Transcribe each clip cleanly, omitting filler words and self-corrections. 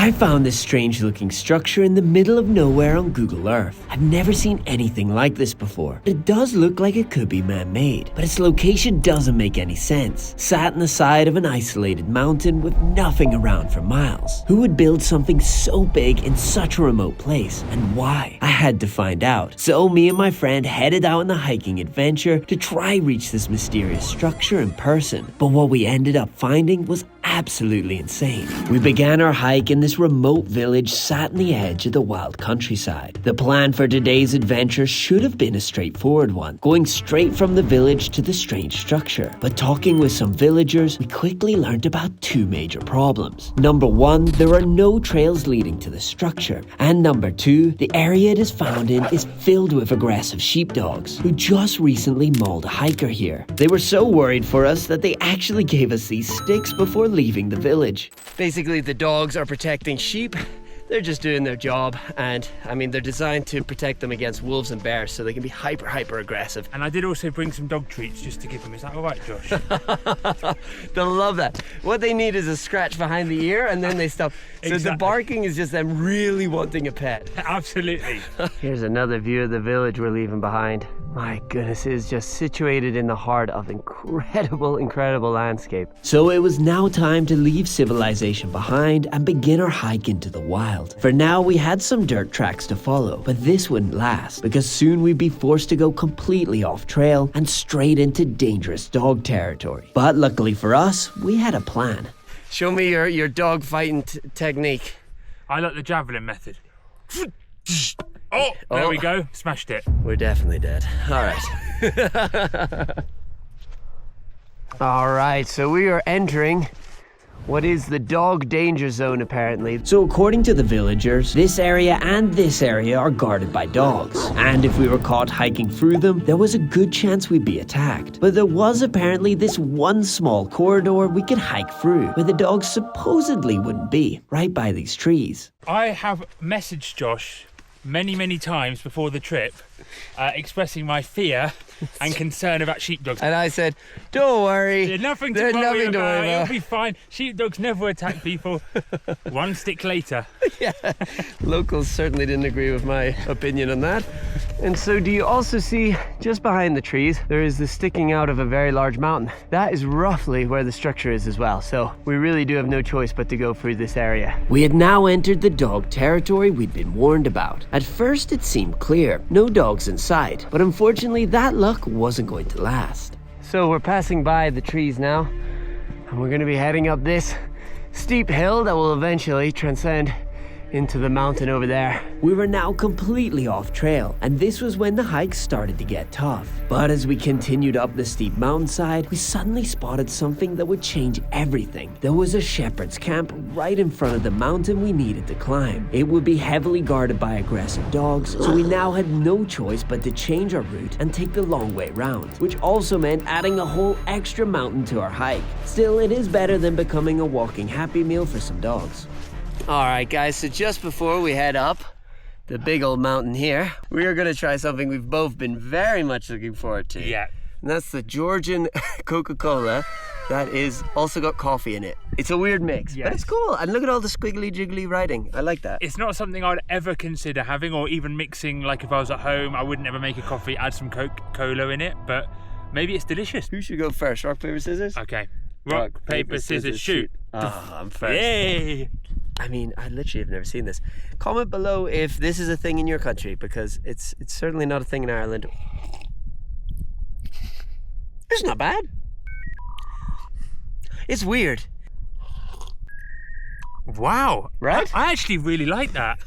I found this strange looking structure in the middle of nowhere on Google Earth. I've never seen anything like this before. It does look like it could be man-made, but its location doesn't make any sense. Sat on the side of an isolated mountain with nothing around for miles. Who would build something so big in such a remote place, and why? I had to find out. So me and my friend headed out on a hiking adventure to try reach this mysterious structure in person. But what we ended up finding was absolutely insane. We began our hike in this remote village sat on the edge of the wild countryside. The plan for today's adventure should have been a straightforward one, going straight from the village to the strange structure. But talking with some villagers, we quickly learned about two major problems. Number one, there are no trails leading to the structure. And number two, the area it is found in is filled with aggressive sheepdogs who just recently mauled a hiker here. They were so worried for us that they actually gave us these sticks before leaving the village. Basically, the dogs are protecting sheep. They're just doing their job, and I mean, they're designed to protect them against wolves and bears, so they can be hyper aggressive. And I did also bring some dog treats just to give them. Is that all right, Josh? They'll love that. What they need is a scratch behind the ear, and then they stop. So Exactly. The barking is just them really wanting a pet. Absolutely. Here's another view of the village we're leaving behind. My goodness, it is just situated in the heart of incredible landscape. So it was now time to leave civilization behind and begin our hike into the wild. For now, we had some dirt tracks to follow, but this wouldn't last because soon we'd be forced to go completely off trail and straight into dangerous dog territory. But luckily for us, we had a plan. Show me your dog fighting technique. I like the javelin method. Oh, there we go. Smashed it. We're definitely dead. All right. All right, so we are entering what is the dog danger zone, apparently. So according to the villagers, this area and this area are guarded by dogs. And if we were caught hiking through them, there was a good chance we'd be attacked. But there was apparently this one small corridor we could hike through, where the dogs supposedly wouldn't be, right by these trees. I have messaged Josh many times before the trip, expressing my fear and concern about sheepdogs. And I said, don't worry. There's nothing to worry about. It'll be fine. Sheepdogs never attack people. One stick later. Yeah, locals certainly didn't agree with my opinion on that. And so do you also see, just behind the trees, there is the sticking out of a very large mountain. That is roughly where the structure is as well. So we really do have no choice but to go through this area. We had now entered the dog territory we'd been warned about. At first it seemed clear, no dogs in sight, but unfortunately that luck wasn't going to last. So we're passing by the trees now, and we're going to be heading up this steep hill that will eventually transcend into the mountain over there. We were now completely off trail, and this was when the hike started to get tough. But as we continued up the steep mountainside, we suddenly spotted something that would change everything. There was a shepherd's camp right in front of the mountain we needed to climb. It would be heavily guarded by aggressive dogs, so we now had no choice but to change our route and take the long way round, which also meant adding a whole extra mountain to our hike. Still, it is better than becoming a walking Happy Meal for some dogs. Alright guys, so just before we head up the big old mountain here, we are going to try something we've both been very much looking forward to. Yeah. And that's the Georgian Coca-Cola that is also got coffee in it. It's a weird mix, yes, but it's cool. And look at all the squiggly jiggly writing. I like that. It's not something I'd ever consider having or even mixing. Like if I was at home, I wouldn't ever make a coffee, add some Coca-Cola in it, but maybe it's delicious. Who should go first? Rock, paper, scissors? Okay. Rock, paper, scissors, shoot. Oh, I'm first. Yay! I mean, I literally have never seen this. Comment below if this is a thing in your country, because it's certainly not a thing in Ireland. It's not bad. It's weird. Wow. Right? I actually really like that.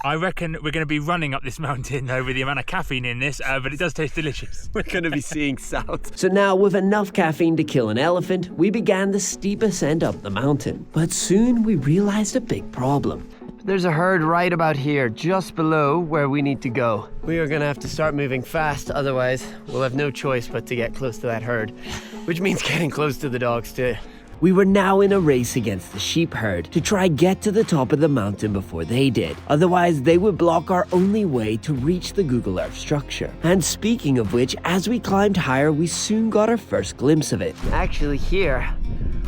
I reckon we're going to be running up this mountain though with the amount of caffeine in this, but it does taste delicious. We're going to be seeing south. So now, with enough caffeine to kill an elephant, we began the steep ascent up the mountain. But soon we realized a big problem. There's a herd right about here, just below where we need to go. We are going to have to start moving fast, otherwise we'll have no choice but to get close to that herd, which means getting close to the dogs too. We were now in a race against the sheep herd to try get to the top of the mountain before they did. Otherwise, they would block our only way to reach the Google Earth structure. And speaking of which, as we climbed higher, we soon got our first glimpse of it. Actually here,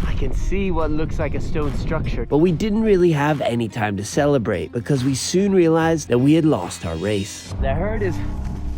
I can see what looks like a stone structure. But we didn't really have any time to celebrate because we soon realized that we had lost our race. The herd is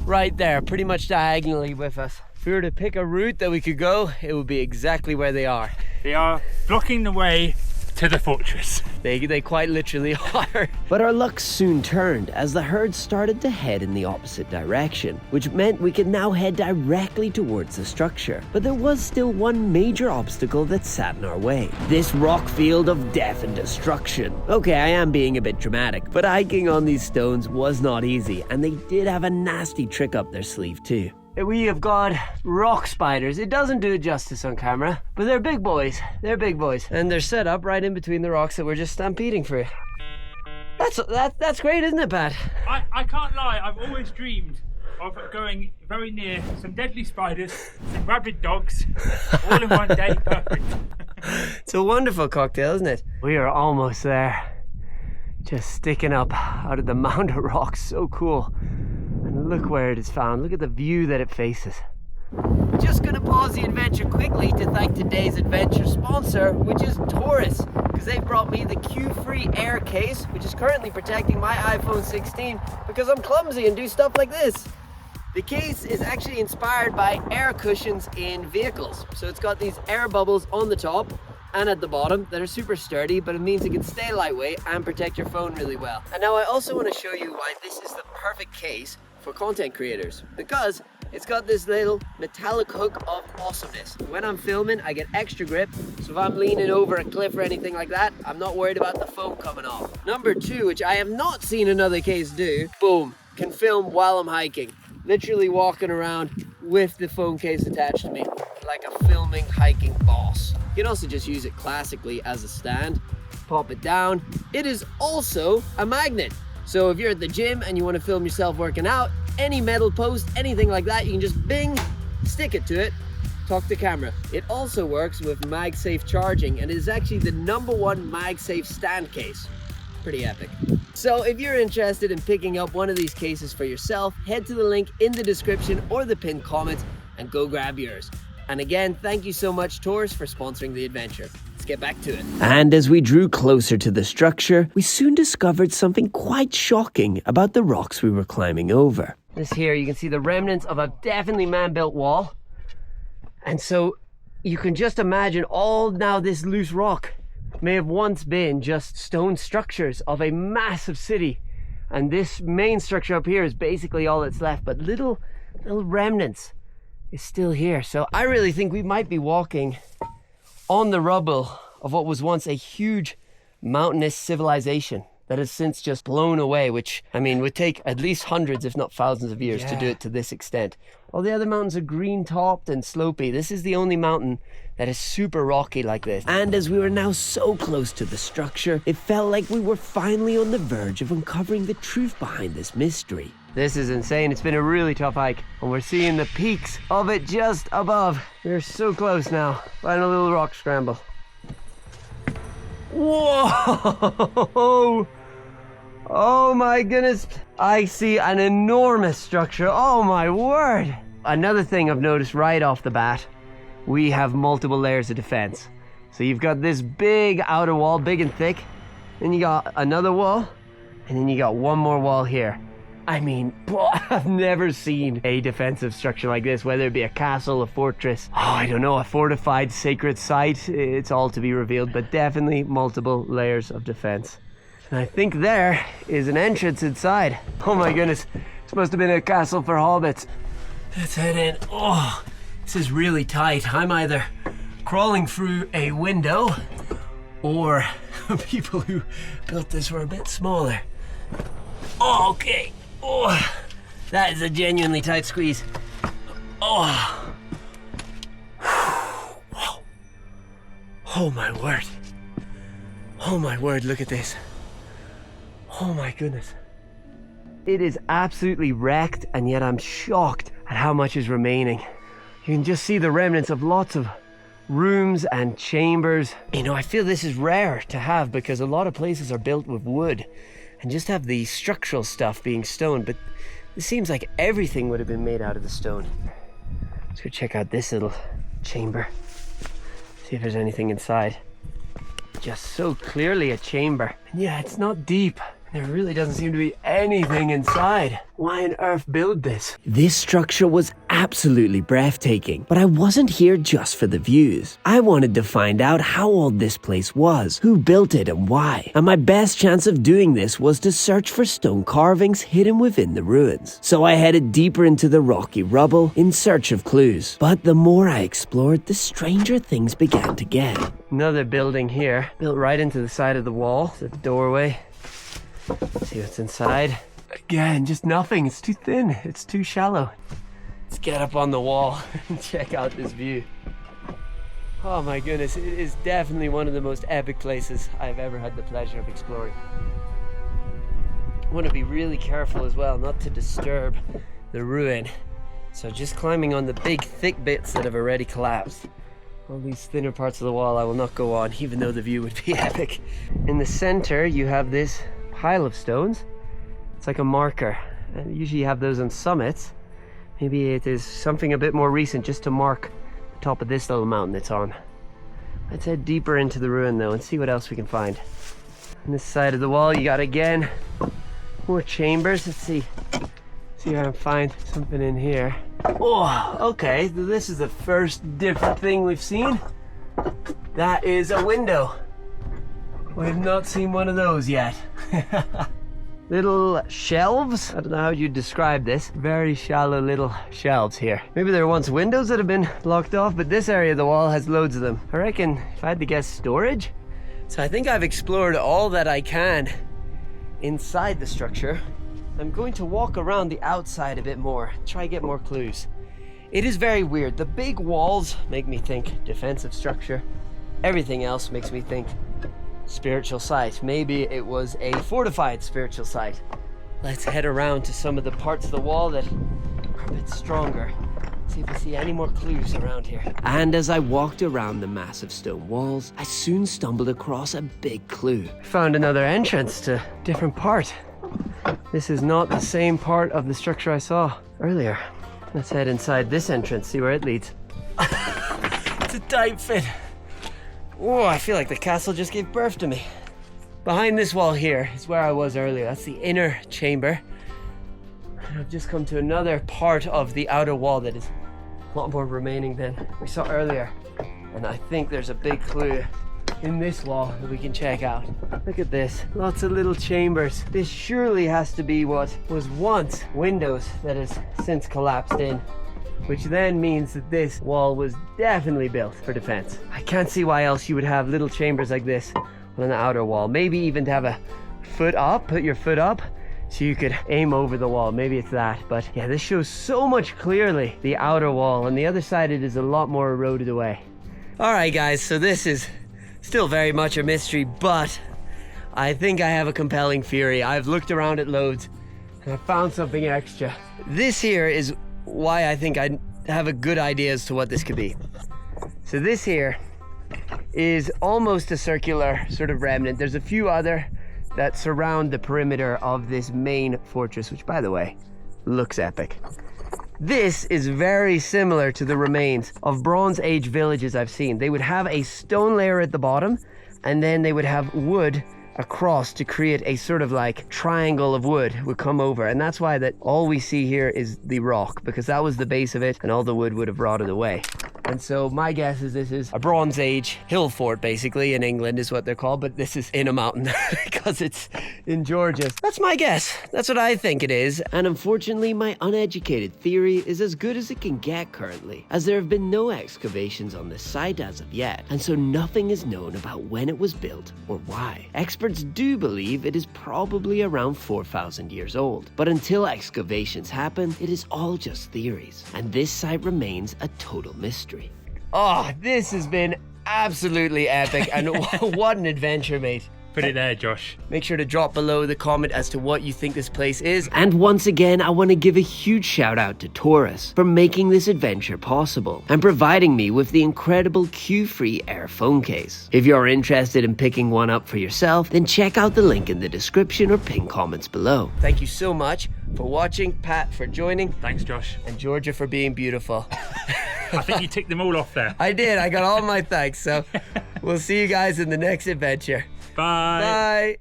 right there, pretty much diagonally with us. If we were to pick a route that we could go, it would be exactly where they are. They are blocking the way to the fortress. They quite literally are. But our luck soon turned as the herd started to head in the opposite direction, which meant we could now head directly towards the structure. But there was still one major obstacle that sat in our way. This rock field of death and destruction. Okay, I am being a bit dramatic, but hiking on these stones was not easy, and they did have a nasty trick up their sleeve too. We have got rock spiders. It doesn't do it justice on camera, but they're big boys. They're big boys. And they're set up right in between the rocks that we're just stampeding through. That's great, isn't it, Pat? I can't lie, I've always dreamed of going very near some deadly spiders, some rabid dogs, all in one day. Perfect. It's a wonderful cocktail, isn't it? We are almost there. Just sticking up out of the mound of rocks. So cool. And look where it is found. Look at the view that it faces. We're just going to pause the adventure quickly to thank today's adventure sponsor, which is Torras, because they've brought me the Q-Free Air case, which is currently protecting my iPhone 16 because I'm clumsy and do stuff like this. The case is actually inspired by air cushions in vehicles. So it's got these air bubbles on the top and at the bottom that are super sturdy, but it means it can stay lightweight and protect your phone really well. And now I also want to show you why this is the perfect case for content creators, because it's got this little metallic hook of awesomeness. When I'm filming, I get extra grip, so if I'm leaning over a cliff or anything like that, I'm not worried about the phone coming off. Number two, which I have not seen another case do, boom, can film while I'm hiking. Literally walking around with the phone case attached to me, like a filming hiking boss. You can also just use it classically as a stand, pop it down. It is also a magnet. So if you're at the gym and you want to film yourself working out, any metal post, anything like that, you can just bing, stick it to it, talk to camera. It also works with MagSafe charging, and it is actually the #1 MagSafe stand case. Pretty epic. So if you're interested in picking up one of these cases for yourself, head to the link in the description or the pinned comment and go grab yours. And again, thank you so much, Torras, for sponsoring the adventure. Let's get back to it. And as we drew closer to the structure, we soon discovered something quite shocking about the rocks we were climbing over. This here, you can see the remnants of a definitely man-built wall. And so you can just imagine all now this loose rock may have once been just stone structures of a massive city. And this main structure up here is basically all that's left, but little remnants is still here. So I really think we might be walking on the rubble of what was once a huge mountainous civilization that has since just blown away, which, I mean, would take at least hundreds, if not thousands of years to do it to this extent. All the other mountains are green topped and slopey. This is the only mountain that is super rocky like this. And as we were now so close to the structure, it felt like we were finally on the verge of uncovering the truth behind this mystery. This is insane. It's been a really tough hike, and we're seeing the peaks of it just above. We're so close now. Final little rock scramble. Whoa! Oh my goodness. I see an enormous structure. Oh my word. Another thing I've noticed right off the bat, we have multiple layers of defense. So you've got this big outer wall, big and thick. Then you got another wall, and then you got one more wall here. I mean, I've never seen a defensive structure like this, whether it be a castle, a fortress, I don't know, a fortified sacred site. It's all to be revealed, but definitely multiple layers of defense. And I think there is an entrance inside. Oh my goodness, it's supposed to have been a castle for hobbits. Let's head in. Oh, this is really tight. I'm either crawling through a window or people who built this were a bit smaller. Oh, okay. Oh, that is a genuinely tight squeeze. Oh. Wow. Oh my word. Oh my word, look at this. Oh my goodness. It is absolutely wrecked, and yet I'm shocked at how much is remaining. You can just see the remnants of lots of rooms and chambers. You know, I feel this is rare to have because a lot of places are built with wood and just have the structural stuff being stone, but it seems like everything would have been made out of the stone. Let's go check out this little chamber. See if there's anything inside. Just so clearly a chamber. And yeah, it's not deep. There really doesn't seem to be anything inside. Why on earth build this? This structure was absolutely breathtaking, but I wasn't here just for the views. I wanted to find out how old this place was, who built it and why. And my best chance of doing this was to search for stone carvings hidden within the ruins. So I headed deeper into the rocky rubble in search of clues. But the more I explored, the stranger things began to get. Another building here, built right into the side of the wall. There's a doorway. See what's inside. Again, just nothing. It's too thin. It's too shallow. Let's get up on the wall and check out this view. Oh my goodness, it is definitely one of the most epic places I've ever had the pleasure of exploring. I want to be really careful as well not to disturb the ruin. So just climbing on the big thick bits that have already collapsed. All these thinner parts of the wall I will not go on, even though the view would be epic. In the center you have this pile of stones. It's like a marker, and usually you have those on summits. Maybe it is something a bit more recent just to mark the top of this little mountain it's on. Let's head deeper into the ruin though and see what else we can find. On this side of the wall you got again more chambers. Let's see if I can find something in here. Oh, okay, this is the first different thing we've seen. That is a window. We have not seen one of those yet. Little shelves. I don't know how you'd describe this. Very shallow little shelves here. Maybe there were once windows that have been blocked off, but this area of the wall has loads of them. I reckon, if I had to guess, storage? So I think I've explored all that I can inside the structure. I'm going to walk around the outside a bit more, try to get more clues. It is very weird. The big walls make me think defensive structure. Everything else makes me think spiritual site. Maybe it was a fortified spiritual site. Let's head around to some of the parts of the wall that are a bit stronger. See if we see any more clues around here. And as I walked around the massive stone walls, I soon stumbled across a big clue. Found another entrance to a different part. This is not the same part of the structure I saw earlier. Let's head inside this entrance, see where it leads. It's a tight fit. Oh, I feel like the castle just gave birth to me. Behind this wall here is where I was earlier. That's the inner chamber. I've just come to another part of the outer wall that is a lot more remaining than we saw earlier. And I think there's a big clue in this wall that we can check out. Look at this, lots of little chambers. This surely has to be what was once windows that has since collapsed in, which then means that this wall was definitely built for defense. I can't see why else you would have little chambers like this on the outer wall. Maybe even to have a foot up, put your foot up so you could aim over the wall. Maybe it's that, but yeah, this shows so much clearly the outer wall. On the other side it is a lot more eroded away. All right guys, so this is still very much a mystery, but I think I have a compelling theory. I've looked around at loads and I found something extra. This here is why I think I have a good idea as to what this could be. So this here is almost a circular sort of remnant. There's a few other that surround the perimeter of this main fortress, which by the way, looks epic. This is very similar to the remains of Bronze Age villages I've seen. They would have a stone layer at the bottom, and then they would have wood across to create a sort of like triangle of wood would come over. And that's why that all we see here is the rock, because that was the base of it and all the wood would have rotted away. And so my guess is this is a Bronze Age hill fort, basically, in England is what they're called, but this is in a mountain because it's in Georgia. That's my guess. That's what I think it is. And unfortunately, my uneducated theory is as good as it can get currently, as there have been no excavations on this site as of yet, and so nothing is known about when it was built or why. Experts do believe it is probably around 4,000 years old, but until excavations happen, it is all just theories, and this site remains a total mystery. Oh, this has been absolutely epic, and what an adventure, mate. Put it there, Josh. Make sure to drop below the comment as to what you think this place is. And once again, I want to give a huge shout out to Torras for making this adventure possible and providing me with the incredible Q-free Air phone case. If you're interested in picking one up for yourself, then check out the link in the description or pinned comments below. Thank you so much for watching, Pat for joining, Thanks, Josh. and Georgia for being beautiful. I think you ticked them all off there. I did, I got all my thanks, so we'll see you guys in the next adventure. Bye. Bye.